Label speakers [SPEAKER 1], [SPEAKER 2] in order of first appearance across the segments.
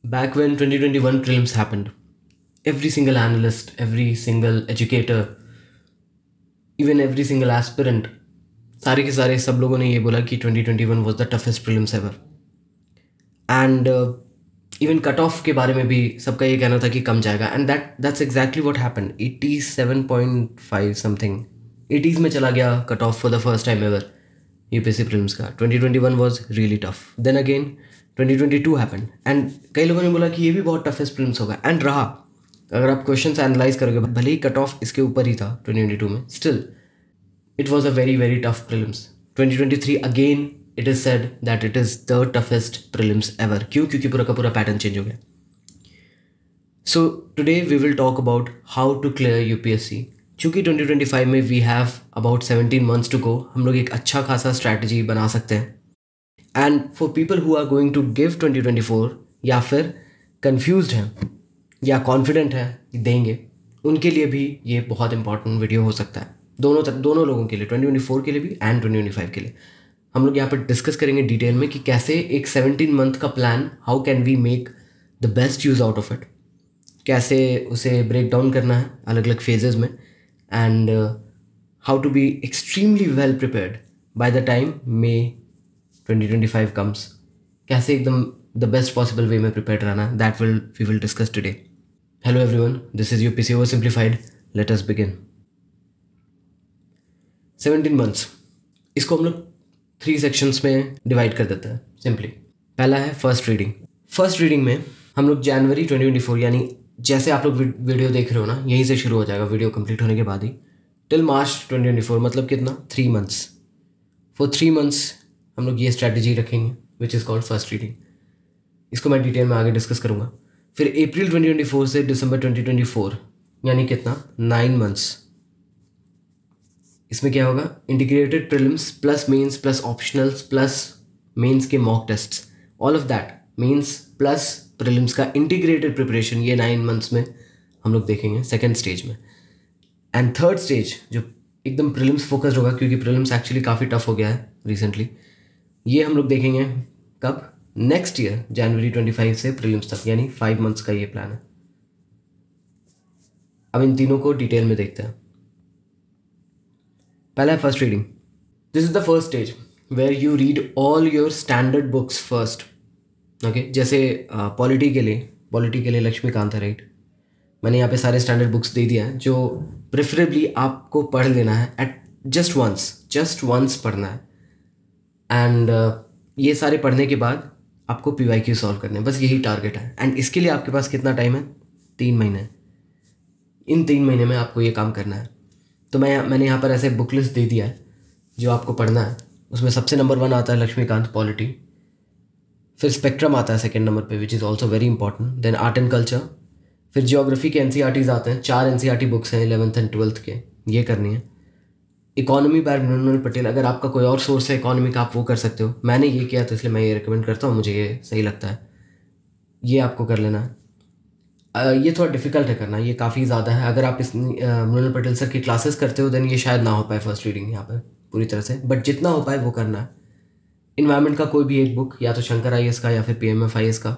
[SPEAKER 1] Back when 2021 prelims happened, every single analyst, every single educator, even every single aspirant, सारे के सारे सब लोगों ने ये बोला कि 2021 was the toughest prelims ever. And even cut off के बारे में भी सबका ये कहना था कि कम जाएगा. And that's exactly what happened. 87.5 something 80s में चला गया cut off for the first time ever UPSC prelims का. 2021 was really tough. Then again 2022 happened and कई लोगों ने बोला कि ये भी बहुत टफेस्ट प्रीलिम्स होगा, एंड रहा. अगर आप क्वेश्चन एनालाइज करोगे, भले ही कट ऑफ इसके ऊपर ही था 2022 में, still it was a very very tough prelims. 2023 again it is said that it is the toughest prelims ever. क्यों? क्योंकि पूरा का पूरा पैटर्न चेंज हो गया. So today we will talk about how to clear UPSC. चूँकि 2025 में we have about 17 months to go, हम लोग एक अच्छा खासा strategy बना सकते हैं. And for people who are going to give 2024 या फिर confused हैं या confident हैं देंगे, उनके लिए भी ये बहुत important वीडियो हो सकता है. दोनों लोगों के लिए, 2024 के लिए भी एंड 2025 के लिए. हम लोग यहाँ पर डिस्कस करेंगे डिटेल में कि कैसे एक 17 मंथ का plan, how can we make the best use out of it, कैसे उसे ब्रेक डाउन करना है अलग अलग फेजेस में, and how to be extremely well prepared by the time May 2025 comes. कैसे एकदम द बेस्ट पॉसिबल वे में प्रिपेयर्ड रहना है, that we will discuss today. Hello everyone, this is UPSC over simplified. Let us begin. 17 months, इसको हम लोग 3 sections में divide कर देते हैं सिंपली. पहला है फर्स्ट रीडिंग. फर्स्ट रीडिंग में हम लोग जनवरी 2024, यानी जैसे आप लोग वीडियो देख रहे हो ना, यहीं से शुरू हो जाएगा वीडियो कंप्लीट होने के बाद ही, टिल मार्च 2024, मतलब कितना, 3 मंथ्स. फॉर 3 मंथ्स हम लोग ये स्ट्रैटेजी रखेंगे which is called first reading. इसको मैं डिटेल में आगे डिस्कस करूँगा. फिर अप्रैल 2024 से दिसंबर 2024, यानी कितना, 9 मंथ्स. इसमें क्या होगा, integrated prelims plus mains plus optionals plus mains के mock tests, all of that, mains plus prelims का इंटीग्रेटेड प्रिपरेशन, ये 9 मंथ्स में हम लोग देखेंगे सेकंड स्टेज में. एंड थर्ड स्टेज जो एकदम प्रीलिम्स फोकस्ड होगा, क्योंकि प्रीलिम्स एक्चुअली काफ़ी टफ हो गया है रिसेंटली, ये हम लोग देखेंगे कब, नेक्स्ट ईयर जनवरी 25 से प्रीलिम्स तक, यानी 5 मंथ्स का ये प्लान है. अब इन तीनों को डिटेल में देखते हैं. पहला है first reading. This is the first stage where you read all your standard books first. Okay, जैसे पॉलिटी के लिए लक्ष्मीकांत है, राइट. मैंने यहाँ पे सारे स्टैंडर्ड बुक्स दे दिया है जो प्रेफरेबली आपको पढ़ लेना है एट जस्ट वंस पढ़ना है. एंड ये सारे पढ़ने के बाद आपको PYQ सॉल्व करने हैं, बस यही टारगेट है. एंड इसके लिए आपके पास कितना टाइम है, 3 महीने. इन 3 महीने में आपको ये काम करना है. तो मैंने यहाँ पर ऐसे बुक लिस्ट दे दिया है जो आपको पढ़ना है. उसमें सबसे नंबर 1 आता है लक्ष्मीकांत पॉलिटी. फिर स्पेक्ट्रम आता है सेकंड नंबर पे, which is also very important. Then art and culture. फिर जियोग्राफी के NCERTs आते हैं, 4 NCERT बुक्स हैं 11th एंड 12th के, ये करनी है. इकोनॉमी बाय मृणाल पटेल, अगर आपका कोई और सोर्स है इकोनॉमी का, आप वो कर सकते हो. मैंने ये किया तो इसलिए मैं ये रिकमेंड करता हूँ, मुझे ये सही लगता है, ये आपको कर लेना है. ये थोड़ा डिफिकल्ट है करना, ये काफ़ी ज़्यादा है. अगर आप इस मृणाल पटेल सर की क्लासेस करते हो देन ये शायद ना हो पाए फर्स्ट रीडिंग यहाँ पर पूरी तरह से, बट जितना हो पाए वो करना है. इन्वायरमेंट का कोई भी एक बुक, या तो शंकर IAS का या फिर PMF IAS का,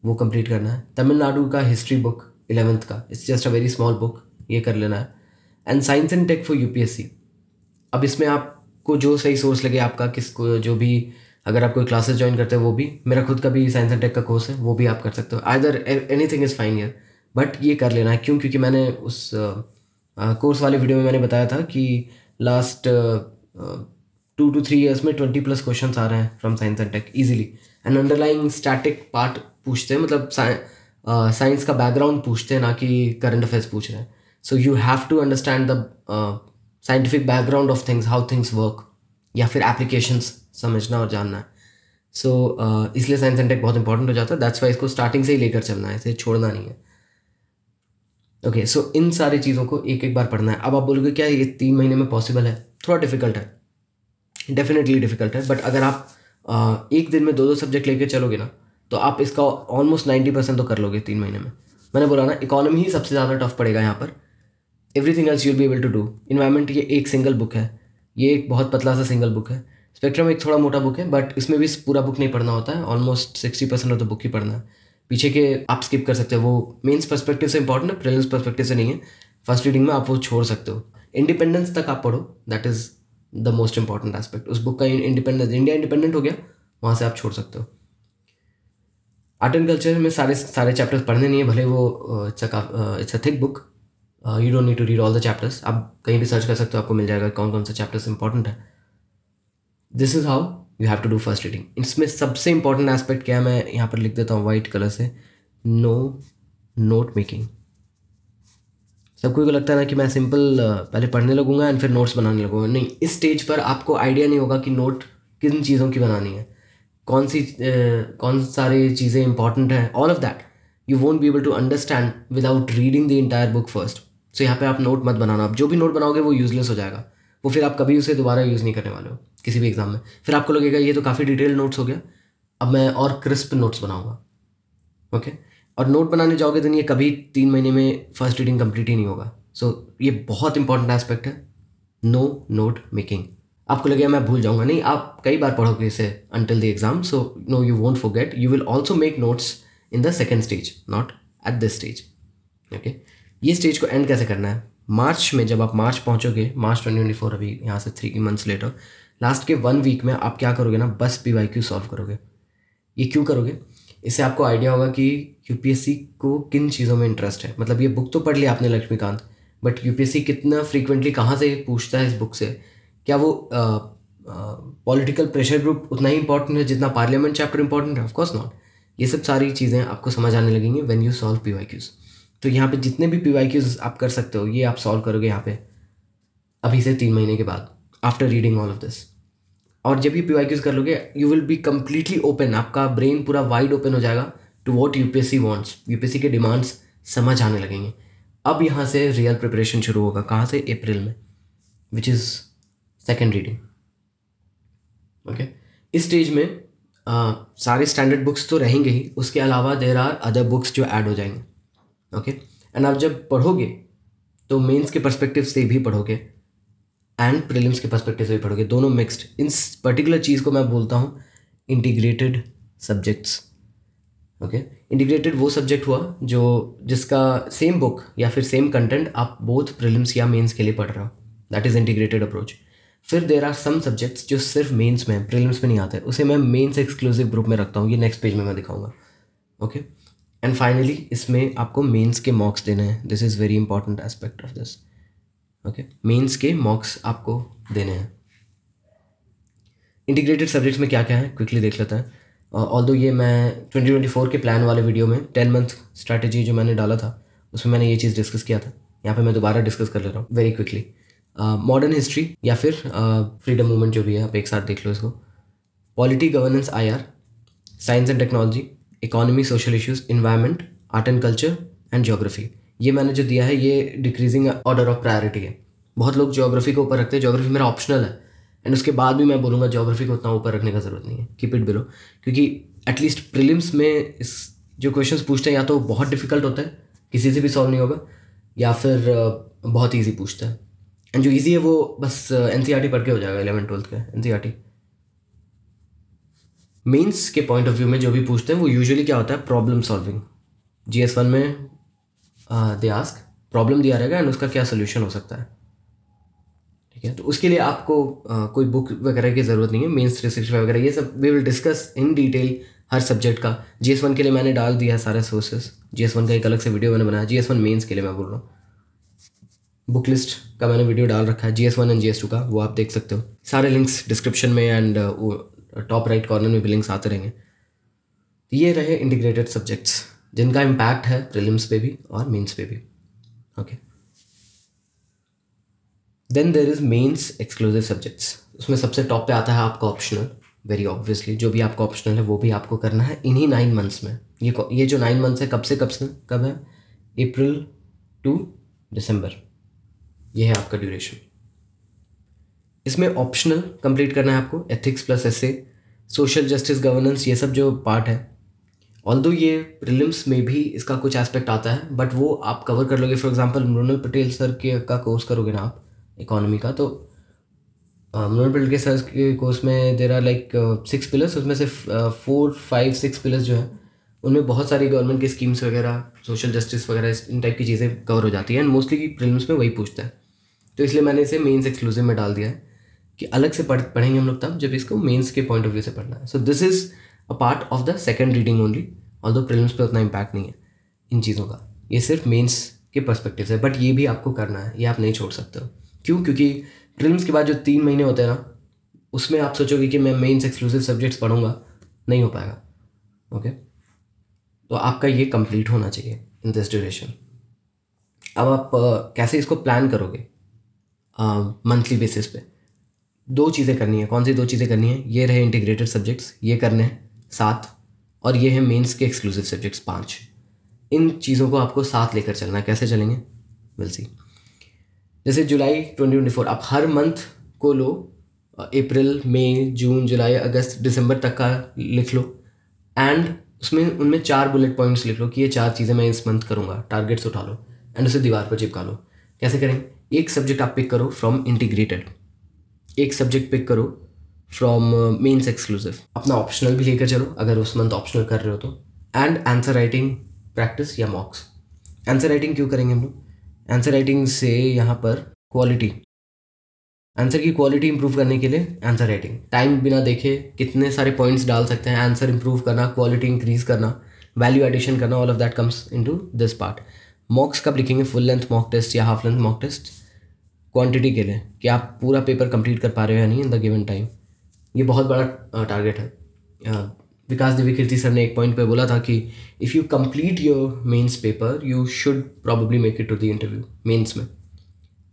[SPEAKER 1] वो कंप्लीट करना है. तमिलनाडु का हिस्ट्री बुक 11th का, it's just a very small book, ये कर लेना है. And science and tech for UPSC. अब इसमें आपको जो सही सोर्स लगे आपका, किसको जो भी, अगर आप कोई क्लासेस ज्वाइन करते हो वो भी, मेरा खुद का भी साइंस एंड टेक का कोर्स है, वो भी आप कर सकते हो. Either anything is fine year, but ये कर लेना है. क्यों? क्योंकि मैंने उस कोर्स वाले वीडियो में मैंने बताया था कि लास्ट 2 to 3 years में 20+ क्वेश्चन आ रहे हैं from science and tech easily. And underlying static part पूछते हैं, मतलब साइंस का बैकग्राउंड पूछते हैं, ना कि करंट अफेयर्स पूछ रहे हैं. So you have to understand the scientific background of things, how things work, या फिर एप्लीकेशंस समझना और जानना है. सो इसलिए साइंस एंड टेक बहुत इंपॉर्टेंट हो जाता है. दैट्स वाई इसको स्टार्टिंग से ही लेकर चलना है, इसे छोड़ना नहीं है. ओके, सो इन सारी चीज़ों को एक एक बार पढ़ना है. अब आप बोलोगे क्या ये 3 महीने में पॉसिबल है? थोड़ा डिफिकल्ट है, डेफिनेटली डिफिकल्ट है, बट अगर आप एक दिन में 2 सब्जेक्ट लेके चलोगे ना, तो आप इसका ऑलमोस्ट 90% तो कर लोगे 3 महीने में. मैंने बोला ना, इकोनॉमी ही सबसे ज़्यादा टफ पड़ेगा यहाँ पर. Everything else you'll be able to do. Environment ये एक सिंगल बुक है, ये एक बहुत पतला सा सिंगल बुक है. स्पेक्ट्रम एक थोड़ा मोटा बुक है, बट इसमें भी पूरा बुक नहीं पढ़ना होता है, ऑलमोस्ट 60% ऑफ द बुक ही पढ़ना है. पीछे के आप स्किप कर सकते हो, वो मेंस पर्सपेक्टिव से इंपॉर्टेंट है, प्रीलिम्स पर्सपेक्टिव से नहीं है। फर्स्ट रीडिंग में आप वो छोड़ सकते हो। इंडिपेंडेंस तक आप पढ़ो, that is the most important aspect उस बुक का। इंडिपेंडेंस, इंडिया इंडिपेंडेंट हो गया, वहाँ से आप छोड़ सकते हो। आर्ट एंड कल्चर में सारे चैप्टर्स पढ़ने नहीं है, भले वो it's a thick book, you don't need to read all the chapters. आप कहीं भी सर्च कर सकते हो, आपको मिल जाएगा कौन कौन सा चैप्टर्स इंपॉर्टेंट है। This is how you have to do first reading. इसमें सबसे इंपॉर्टेंट एस्पेक्ट क्या है, मैं यहाँ पर लिख देता हूँ वाइट कलर से, नो नोट मेकिंग। सबको को लगता है ना कि मैं सिंपल पहले पढ़ने लगूंगा एंड फिर नोट्स बनाने लगूंगा। नहीं, इस स्टेज पर आपको आइडिया नहीं होगा कि नोट किन चीज़ों की बनानी है, कौन सारी चीज़ें इंपॉर्टेंट हैं, all of that you won't be able to understand without reading the entire book first. So यहाँ पे आप नोट मत बनाना। आप जो भी नोट बनाओगे वो यूजलेस हो जाएगा, वो फिर आप कभी उसे दोबारा यूज़ नहीं करने वाले हो किसी भी एग्जाम में। फिर आपको लगेगा ये तो काफ़ी डिटेल नोट्स हो गया, अब मैं और क्रिस्प नोट्स बनाऊंगा। ओके, और नोट बनाने जाओगे तो ये कभी 3 महीने में फर्स्ट रीडिंग कंप्लीट ही नहीं होगा। सो ये बहुत इंपॉर्टेंट एस्पेक्ट है, नो नोट मेकिंग। आपको लगेगा मैं भूल जाऊंगा, नहीं, आप कई बार पढ़ोगे इसे until the exam, so no you won't forget. You will also make notes in the second stage, not at this stage. Okay, ये स्टेज को एंड कैसे करना है, मार्च में जब आप मार्च पहुंचोगे, मार्च 2024, अभी यहाँ से 3 मंथ्स लेटर, लास्ट के 1 वीक में आप क्या करोगे ना, बस PYQ सॉल्व करोगे। ये क्यों करोगे, इससे आपको आइडिया होगा कि यूपीएससी को किन चीज़ों में इंटरेस्ट है। मतलब ये बुक तो पढ़ लिया आपने लक्ष्मीकांत, बट यूपीएससी कितना फ्रीक्वेंटली कहाँ से पूछता है इस बुक से। क्या वो पॉलिटिकल प्रेशर ग्रुप उतना ही इंपॉर्टेंट है जितना पार्लियामेंट चैप्टर इंपॉर्टेंट है? Of course not. ये सब सारी चीज़ें आपको समझ आने लगेंगी व्हेन यू सॉल्व PYQs। तो यहाँ पे जितने भी PYQs आप कर सकते हो ये आप सॉल्व करोगे यहाँ पे अभी से 3 महीने के बाद, after reading all of this. और जब ये PYQs कर लोगे, you will be completely open, आपका ब्रेन पूरा वाइड ओपन हो जाएगा to what UPSC wants. UPSC के डिमांड्स समझ आने लगेंगे। अब यहाँ से रियल प्रिपरेशन शुरू होगा, कहाँ से, अप्रैल में, which is second reading. Okay, इस स्टेज में सारे स्टैंडर्ड बुक्स तो रहेंगे ही, उसके अलावा देर आर अदर बुक्स जो ऐड हो जाएंगे। ओके, एंड आप जब पढ़ोगे तो मेंस के पर्सपेक्टिव से भी पढ़ोगे एंड प्रीलिम्स के पर्सपेक्टिव से भी पढ़ोगे, दोनों मिक्स्ड। इन पर्टिकुलर चीज़ को मैं बोलता हूँ इंटीग्रेटेड सब्जेक्ट्स। ओके, इंटीग्रेटेड वो सब्जेक्ट हुआ जिसका सेम बुक या फिर सेम कंटेंट आप बोथ प्रीलिम्स या मेंस के लिए पढ़ रहे हो, दैट इज़ इंटीग्रेटेड अप्रोच। फिर देर आर सम सब्जेक्ट्स जो सिर्फ मेंस में, प्रीलिम्स में नहीं आते, उसे मैं मेंस एक्सक्लूसिव ग्रुप में रखता हूँ। ये नेक्स्ट पेज में मैं दिखाऊंगा। ओके, एंड फाइनली इसमें आपको मेंस के मॉक्स देने हैं। This is very important aspect of this. Okay, mains के मॉक्स आपको देने हैं। इंटीग्रेटेड सब्जेक्ट्स में क्या क्या है क्विकली देख लेते हैं। ऑल्दो ये मैं 2024 के प्लान वाले वीडियो में 10 मंथ स्ट्रैटेजी जो मैंने डाला था उसमें मैंने ये चीज़ डिस्कस किया था, यहाँ पे मैं दोबारा डिस्कस कर ले रहा हूँ वेरी क्विकली। मॉडर्न हिस्ट्री या फिर फ्रीडम मूवमेंट जो भी है, आप एक साथ देख लो इसको। Polity, governance, IR, science and technology, economy, social issues, environment, art and culture and geography. ये मैंने जो दिया है ये डिक्रीजिंग ऑर्डर ऑफ प्रायोरिटी है। बहुत लोग ज्योग्राफी को ऊपर रखते हैं, ज्योग्राफी मेरा ऑप्शनल है, एंड उसके बाद भी मैं बोलूँगा ज्योग्राफी को उतना ऊपर रखने का ज़रूरत नहीं है, कीप इट बिलो। क्योंकि एटलीस्ट प्रीलिम्स में इस जो क्वेश्चंस पूछते हैं या तो बहुत डिफिकल्ट होता है, किसी से भी सॉल्व नहीं होगा, या फिर बहुत ईजी पूछता है। एंड जो ईजी है वो बस NCERT पढ़ के हो जाएगा, 11th-12th के NCERT। मेंस के पॉइंट ऑफ व्यू में जो भी पूछते हैं वो यूजुअली क्या होता है, प्रॉब्लम सॉल्विंग। GS1 में दे आस्क प्रॉब्लम दिया रहेगा एंड उसका क्या सोल्यूशन हो सकता है। ठीक है, तो उसके लिए आपको कोई बुक वगैरह की ज़रूरत नहीं है। मेंस 365 वगैरह ये सब we will discuss in detail हर सब्जेक्ट का। GS1 के लिए मैंने डाल दिया सारे सोर्सेस, GS1 का एक अलग से वीडियो मैंने बनाया। GS1 मेंस के लिए मैं बोल रहा हूँ, बुक लिस्ट का मैंने वीडियो डाल रखा है, GS1 एंड GS2 का, वो आप देख सकते हो। सारे लिंक्स डिस्क्रिप्शन में एंड टॉप राइट कॉर्नर में भी लिंक्स आते रहेंगे। ये रहे इंटीग्रेटेड सब्जेक्ट्स जिनका इम्पैक्ट है प्रीलिम्स पे भी और मेंस पे भी। Okay, then there is mains exclusive subjects. उसमें सबसे टॉप पे आता है आपका ऑप्शनल। वेरी ऑब्वियसली जो भी आपका ऑप्शनल है वो भी आपको करना है इन्हीं 9 मंथ्स में। ये जो 9 मंथ्स है कब से कब है, अप्रैल टू दिसंबर, ये है आपका ड्यूरेशन। इसमें ऑप्शनल कंप्लीट करना है आपको, एथिक्स प्लस एसे, सोशल जस्टिस, गवर्नेंस, ये सब जो पार्ट है। ऑल्दो ये प्रीलिम्स में भी इसका कुछ एस्पेक्ट आता है बट वो आप कवर कर लोगे। For example Mrunal Patel sir का कोर्स करोगे ना आप इकोनॉमी का, तो मृणाल पटेल के सर के कोर्स में देर आर लाइक 6 पिलर्स, उसमें से 4, 5, 6 पिलर्स जो है उनमें बहुत सारी गवर्नमेंट की स्कीम्स वगैरह, सोशल जस्टिस वगैरह, इन टाइप की चीज़ें कवर हो जाती हैं एंड मोस्टली प्रीलिम्स में वही पूछता है। तो इसलिए मैंने इसे मेंस एक्सक्लूसिव में डाल दिया है कि अलग से पढ़ेंगे हम लोग तब जब इसको मेंस के पॉइंट ऑफ व्यू से पढ़ना है। So this is a part of the second reading only, although prelims पे उतना इम्पैक्ट नहीं है इन चीज़ों का, ये सिर्फ मेंस के पर्सपेक्टिव से। बट ये भी आपको करना है, ये आप नहीं छोड़ सकते हो। क्यों? क्योंकि प्रीलिम्स के बाद जो 3 महीने होते हैं ना, उसमें आप सोचोगे कि मैं मेंस एक्सक्लूसिव सब्जेक्ट्स पढ़ूंगा, नहीं हो पाएगा। ओके, तो आपका ये कंप्लीट होना चाहिए इन दिस ड्यूरेशन। अब आप कैसे इसको प्लान करोगे मंथली बेसिस पे? 2 चीज़ें करनी है। कौन सी 2 चीज़ें करनी है? ये रहे इंटीग्रेटेड सब्जेक्ट्स, ये करने हैं 7, और ये है मेंस के एक्सक्लूसिव सब्जेक्ट्स 5। इन चीज़ों को आपको साथ लेकर चलना है। कैसे चलेंगे? Will see. जैसे जुलाई 2024 आप हर मंथ को लो, अप्रैल, मई, जून, जुलाई, अगस्त, दिसंबर तक का लिख लो एंड उसमें उनमें 4 बुलेट पॉइंट्स लिख लो कि ये 4 चीज़ें मैं इस मंथ करूँगा। टारगेट्स उठा लो एंड उसे दीवार पर चिपका लो। कैसे करेंगे? एक सब्जेक्ट आप पिक करो फ्रॉम इंटीग्रेटेड, एक सब्जेक्ट पिक करो फ्रॉम मेंस एक्सक्लूसिव, अपना ऑप्शनल भी लेकर चलो अगर उस मंथ ऑप्शनल कर रहे हो तो, एंड आंसर राइटिंग प्रैक्टिस या मॉक्स। आंसर राइटिंग क्यों करेंगे हम लोग? आंसर राइटिंग से यहाँ पर क्वालिटी, आंसर की क्वालिटी इंप्रूव करने के लिए आंसर राइटिंग, टाइम बिना देखे कितने सारे पॉइंट्स डाल सकते हैं, आंसर इंप्रूव करना, क्वालिटी इंक्रीज करना, वैल्यू एडिशन करना, all of that comes into this part. Mocks कब लिखेंगे? फुल लेंथ मॉक टेस्ट या half length mock test quantity के लिए, कि आप पूरा पेपर कंप्लीट कर पा रहे हो या नहीं इन द गिवन टाइम। ये बहुत बड़ा टारगेट है। विकास देवी कीर्ति सर ने एक पॉइंट पे बोला था कि if you complete your mains paper you should probably make it to the interview mains में।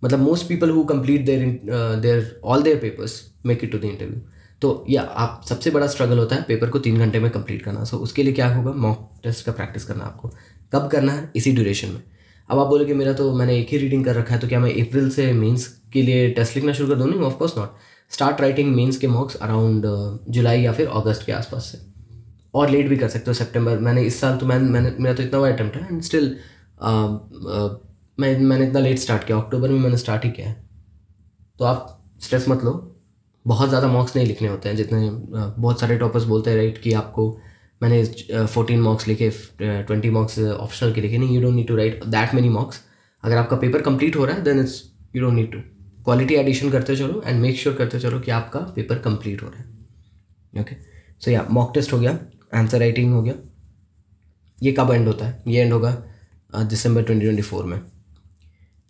[SPEAKER 1] मतलब most people who complete their all their papers make it to the interview. तो या आप सबसे बड़ा स्ट्रगल होता है पेपर को 3 घंटे में कंप्लीट करना। सो उसके लिए क्या होगा? मॉक टेस्ट का प्रैक्टिस करना आपको। कब करना है? इसी ड्यूरेशन में। अब आप बोलोगे मेरा तो मैंने एक ही रीडिंग कर रखा है, तो क्या मैं अप्रैल से मेंस के लिए टेस्ट लिखना शुरू कर दूँ? नहीं, of course not. Start writing mains के मॉक्स अराउंड जुलाई या फिर अगस्त के आसपास से, और लेट भी कर सकते हो सितंबर। मैंने इस साल तो मैंने मेरा तो इतना बड़ा अटैम्प्ट है एंड स्टिल मैंने इतना लेट स्टार्ट किया, अक्टूबर में मैंने स्टार्ट ही किया है। तो आप स्ट्रेस मत लो, बहुत ज़्यादा मॉक्स नहीं लिखने होते हैं जितने बहुत सारे टॉपर्स बोलते हैं, राइट, कि आपको मैंने 14 मॉक्स लिखे, 20 मॉक्स ऑप्शनल के लिखे। नहीं, you don't need to write that many mocks. अगर आपका पेपर कंप्लीट हो रहा है then it's you don't need to. Quality addition करते चलो एंड मेक श्योर करते चलो कि आपका पेपर कंप्लीट हो रहा है। ओके, सो या मॉक टेस्ट हो गया, आंसर राइटिंग हो गया। ये कब एंड होता है? ये एंड होगा दिसंबर 2024 में।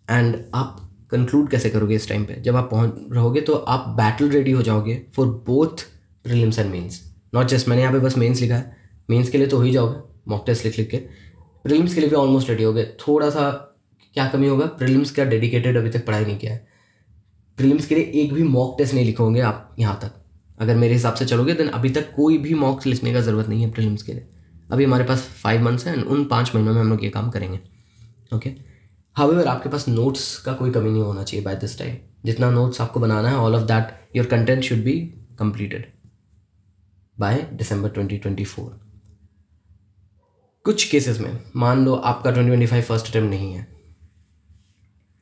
[SPEAKER 1] एंड आप कंक्लूड कैसे करोगे इस टाइम पे? जब आप पहुंच रहोगे तो आप बैटल रेडी हो जाओगे for both prelims and mains. Not just मैंने यहाँ पे बस मेंस लिखा है, मेंस के लिए तो हो ही जाओगे मॉक टेस्ट लिख लिख के, प्रीलिम्स के लिए भी ऑलमोस्ट रेडी हो गए। थोड़ा सा क्या कमी होगा? प्रीलिम्स का डेडिकेटेड अभी तक पढ़ाई नहीं किया है। प्रीलिम्स के लिए एक भी मॉक टेस्ट नहीं लिखोगे आप यहाँ तक, अगर मेरे हिसाब से चलोगे देन अभी तक कोई भी मॉक लिखने का ज़रूरत नहीं है प्रीलिम्स के लिए। अभी हमारे पास 5 मंथ्स हैं एंड उन 5 महीनों में हम लोग ये काम करेंगे। ओके, हाउएवर आपके पास नोट्स का कोई कमी नहीं होना चाहिए बाय दिस टाइम। जितना नोट्स आपको बनाना है, all of that your content should be completed by December 2024। कुछ केसेस में मान लो आपका 2025 फर्स्ट अटेम्प्ट नहीं है,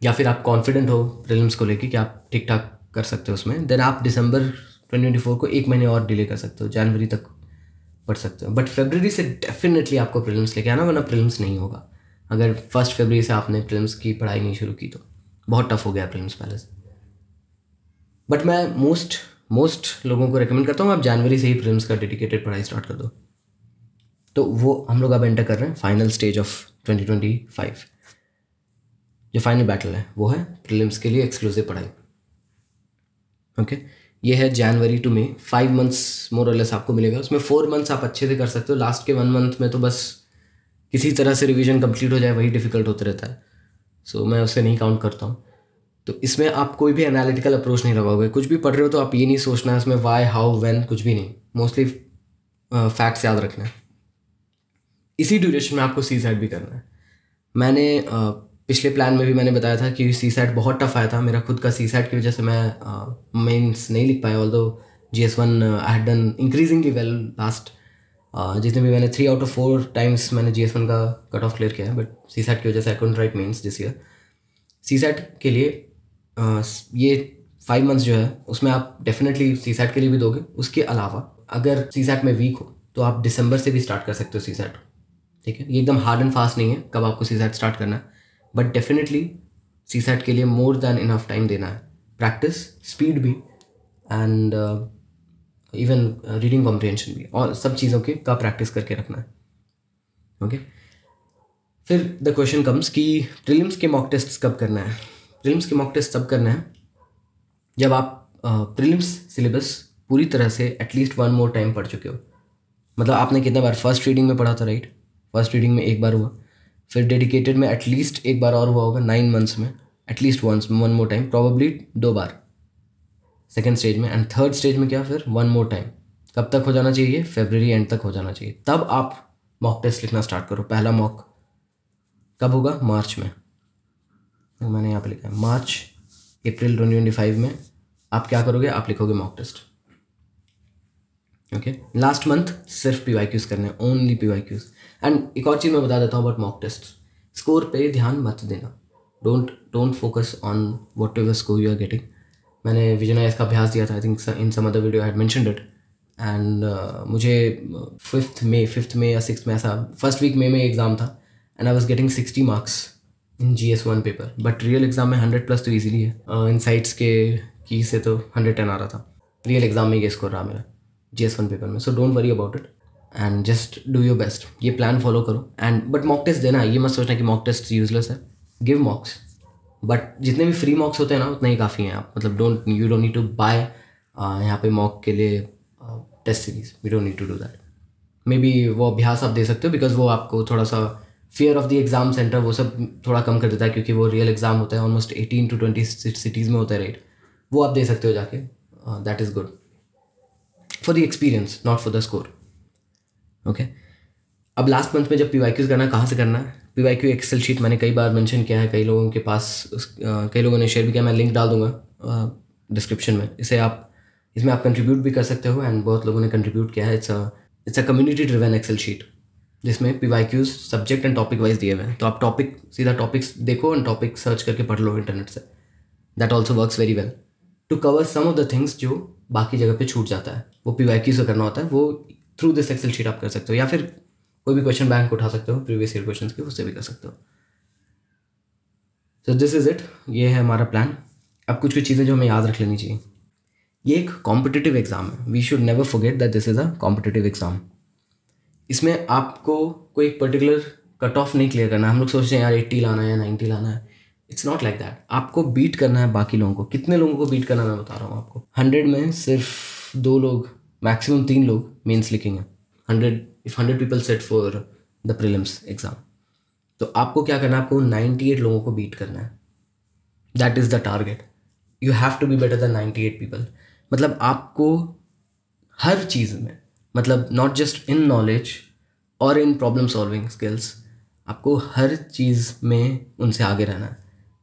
[SPEAKER 1] या फिर आप कॉन्फिडेंट हो प्रीलिम्स को लेके कि आप ठीक ठाक कर सकते हो उसमें, देन आप दिसंबर 2024 को 1 महीने और डिले कर सकते हो, जनवरी तक पढ़ सकते हो। बट फरवरी से डेफिनेटली आपको प्रीलिम्स लेके आना, वरना प्रीलिम्स नहीं होगा। अगर 1 फरवरी से आपने प्रीलिम्स की पढ़ाई नहीं शुरू की तो बहुत टफ हो गया प्रीलिम्स पहले से। बट मैं मोस्ट लोगों को रिकमेंड करता हूँ आप जनवरी से ही प्रीलिम्स का डेडिकेटेड पढ़ाई स्टार्ट कर दो। तो वो हम लोग अब एंटर कर रहे हैं फाइनल स्टेज ऑफ 2025। जो फाइनल बैटल है वो है प्रीलिम्स के लिए एक्सक्लूसिव पढ़ाई। ओके, ये है जनवरी टू मई, 5 मंथ्स मोर और लेस आपको मिलेगा। उसमें 4 मंथ्स आप अच्छे से कर सकते हो, लास्ट के 1 मंथ में तो बस किसी तरह से रिवीजन कंप्लीट हो जाए वही डिफ़िकल्ट होता रहता है। सो मैं उसे नहीं काउंट करता हूँ। तो इसमें आप कोई भी एनालिटिकल अप्रोच नहीं लगाओगे। कुछ भी पढ़ रहे हो तो आप ये नहीं सोचना है इसमें वाई, हाउ, व्हेन, कुछ भी नहीं। मोस्टली फैक्ट्स याद रखना है। इसी ड्यूरेशन में आपको सी सेट भी करना है। मैंने पिछले प्लान में भी मैंने बताया था कि सी सेट बहुत टफ आया था मेरा खुद का। सी सेट की वजह से मैं मेंस नहीं लिख पाया, although GS1 I had done increasingly well last. जितने भी मैंने 3 आउट ऑफ 4 टाइम्स मैंने GS1 का कट ऑफ क्लियर किया है, बट सी सेट की वजह से I couldn't write mains this year. C set के लिए ये 5 मंथ्स जो है उसमें आप डेफिनेटली सी सेट के लिए भी दोगे। उसके अलावा अगर सी सेट में वीक हो तो आप दिसंबर से भी स्टार्ट कर सकते हो सी सेट। ठीक है, ये एकदम हार्ड एंड फास्ट नहीं है कब आपको सीसैट स्टार्ट करना है, बट डेफिनेटली सीसैट के लिए मोर देन इनफ टाइम देना है, प्रैक्टिस, स्पीड भी, एंड इवन रीडिंग कॉम्प्रिहेंशन भी, और सब चीज़ों की का प्रैक्टिस करके रखना है। ओके, फिर द क्वेश्चन कम्स कि प्रीलिम्स के मॉक टेस्ट कब करना है। प्रीलिम्स के मॉक टेस्ट तब करना है जब आप प्रीलिम्स सिलेबस पूरी तरह से एटलीस्ट वन मोर टाइम पढ़ चुके हो। मतलब आपने कितने बार फर्स्ट रीडिंग में पढ़ा था, राइट? फर्स्ट रीडिंग में एक बार हुआ, फिर डेडिकेटेड में एटलीस्ट एक बार और हुआ होगा 9 मंथ्स में, at least one more time, probably 2 बार सेकेंड स्टेज में, एंड थर्ड स्टेज में क्या, फिर वन मोर टाइम। कब तक हो जाना चाहिए? फरवरी एंड तक हो जाना चाहिए। तब आप मॉक टेस्ट लिखना स्टार्ट करो। पहला मॉक कब होगा? मार्च में। मैंने यहाँ पे लिखा है मार्च अप्रैल 2025 में आप क्या करोगे? आप लिखोगे mock test. Okay, last month सिर्फ PYQs करने हैं, ओनली PYQs। एंड एक और चीज़ मैं बता देता हूँ अबाउट मॉक टेस्ट, स्कोर पे ध्यान मत देना। Don't focus on whatever score you are getting. मैंने विजनाइज का अभ्यास दिया था, I think in some other video I had mentioned it, and मुझे 5th मई या 6th में, ऐसा फर्स्ट वीक में एग्ज़ाम था, and I was getting 60 marks in GS1 paper, but real exam में 100+ तो ईजिली है। इनसाइट्स के की से तो 110 आ रहा था, रियल एग्जाम में ये स्कोर रहा मेरा GS1 पेपर में। So don't worry about it and just do your best. ये प्लान फॉलो करो, एंड बट मॉक टेस्ट देना, ये मत सोचना कि मॉक टेस्ट यूजलेस है। गिव मॉक्स, बट जितने भी फ्री मॉक्स होते हैं ना उतना ही काफ़ी हैं। आप मतलब you don't need to buy यहाँ पे मॉक के लिए test series, we don't need to do that. Maybe वो अभ्यास आप दे सकते हो, बिकॉज वो आपको थोड़ा सा fear of the exam centre वो सब थोड़ा कम कर देता है, क्योंकि वो रियल एग्जाम होता है, ऑलमोस्ट 18 to 20 सिटीज़ में होता है, राइट? वो आप दे सकते हो जाके, that is good for the experience, not for the score. Okay, अब लास्ट मंथ में जब PYQs करना है, कहाँ से करना है? PYQ एक्सेल शीट मैंने कई बार मेंशन किया है, कई लोगों के पास कई लोगों ने शेयर भी किया, मैं लिंक डाल दूंगा डिस्क्रिप्शन में। इसमें आप कंट्रीब्यूट भी कर सकते हो, एंड बहुत लोगों ने कंट्रीब्यूट किया है। It's a community driven excel sheet जिसमें PYQs subject and topic wise दिए हुए हैं। तो आप सीधा टॉपिक्स देखो एंड टॉपिक सर्च करके पढ़ लो इंटरनेट से। That also works very well to cover some of the things जो बाकी जगह पे छूट जाता है, वो PYQ से करना होता है। वो थ्रू दिस एक्सेल शीट आप कर सकते हो, या फिर कोई भी क्वेश्चन बैंक उठा सकते हो प्रीवियस ईयर क्वेश्चंस के, उससे भी कर सकते हो। सो दिस इज़ इट, ये है हमारा प्लान। अब कुछ चीज़ें जो हमें याद रख लेनी चाहिए। ये एक कॉम्पिटिटिव एग्जाम है, we should never forget that this is a competitive exam. इसमें आपको कोई पर्टिकुलर कट ऑफ नहीं क्लियर करना है। हम लोग सोचते हैं यार 80 लाना है या 90 लाना है, इट्स नॉट लाइक दैट। आपको बीट करना है बाकी लोगों को। कितने लोगों को बीट करना मैं बता रहा हूँ आपको। 100 में सिर्फ 2 लोग, मैक्सिमम 3 लोग मेंस लिखेंगे। 100 people set for the prelims exam, तो आपको क्या करना है? आपको 98 लोगों को बीट करना है। That is the target. You have to be better than 98 people. मतलब आपको हर चीज़ में, मतलब नॉट जस्ट इन नॉलेज और इन प्रॉब्लम सॉल्विंग स्किल्स, आपको हर चीज़ में उनसे आगे रहना है।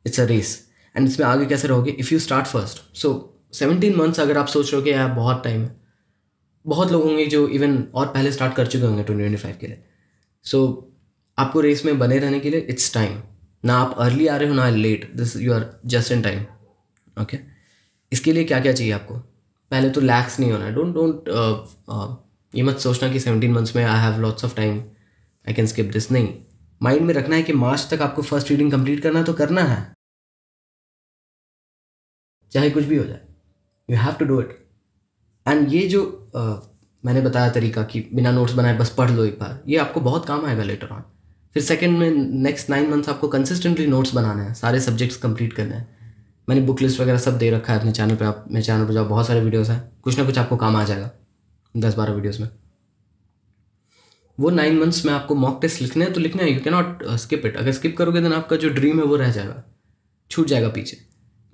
[SPEAKER 1] इट्स अ रेस, एंड इसमें आगे कैसे रहोगे? If you start first. So 17 months अगर आप सोच रहे हो कि यार बहुत टाइम है, बहुत लोग होंगे जो इवन और पहले स्टार्ट कर चुके होंगे 2025 के लिए। सो आपको रेस में बने रहने के लिए इट्स टाइम। ना आप अर्ली आ रहे हो ना late, this you are just in time. Okay, इसके लिए क्या क्या चाहिए आपको? पहले तो लैक्स नहीं होना है। डोंट ये मत सोचना कि 17 मंथ्स में I have lots of time, I can skip this. नहीं, माइंड में रखना है कि मार्च तक आपको फर्स्ट रीडिंग कंप्लीट करना है, तो करना है, चाहे कुछ भी हो जाए। You have to do it. And ये जो मैंने बताया तरीका कि बिना नोट्स बनाए बस पढ़ लो एक बार, ये आपको बहुत काम आएगा लेटर ऑन। फिर सेकंड में नेक्स्ट 9 मंथ्स आपको कंसिस्टेंटली नोट्स बनाने हैं, सारे सब्जेक्ट्स कंप्लीट करने हैं। मैंने बुक लिस्ट वगैरह सब दे रखा है अपने चैनल पे। आप मेरे चैनल पर जाओ, बहुत सारे वीडियोस हैं, कुछ ना कुछ आपको काम आ जाएगा 10-12 वीडियोस में। वो 9 मंथ्स में आपको मॉक टेस्ट लिखने हैं तो लिखना है, you can not skip it. अगर स्किप करोगे देन आपका जो ड्रीम है वो रह जाएगा, छूट जाएगा पीछे।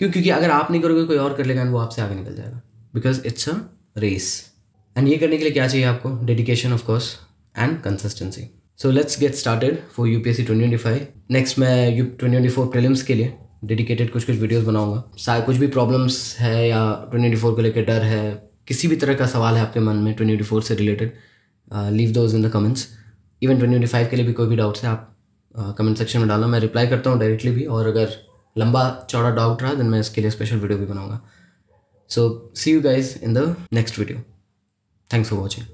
[SPEAKER 1] क्योंकि अगर आप नहीं करोगे कोई और कर लेगा, वो आपसे आगे निकल जाएगा, because it's a race. And ये करने के लिए क्या चाहिए आपको? Dedication of course and consistency. So let's get started for UPSC 2025। Next मैं 2024 प्रीलिम्स के लिए डेडिकेटेड कुछ वीडियोस बनाऊंगा। शायद कुछ भी प्रॉब्लम्स है या 2024 को लेकर डर है, किसी भी तरह का सवाल है आपके मन में 2024 से related, leave those in the comments. Even 2025 के लिए भी कोई भी डाउट्स है आप कमेंट सेक्शन में डालना, मैं रिप्लाई करता हूँ डायरेक्टली भी। और अगर लंबा चौड़ा डाउट रहा देन मैं इसके लिए स्पेशल वीडियो भी बनाऊंगा। So see you guys in the next video. Thanks for watching.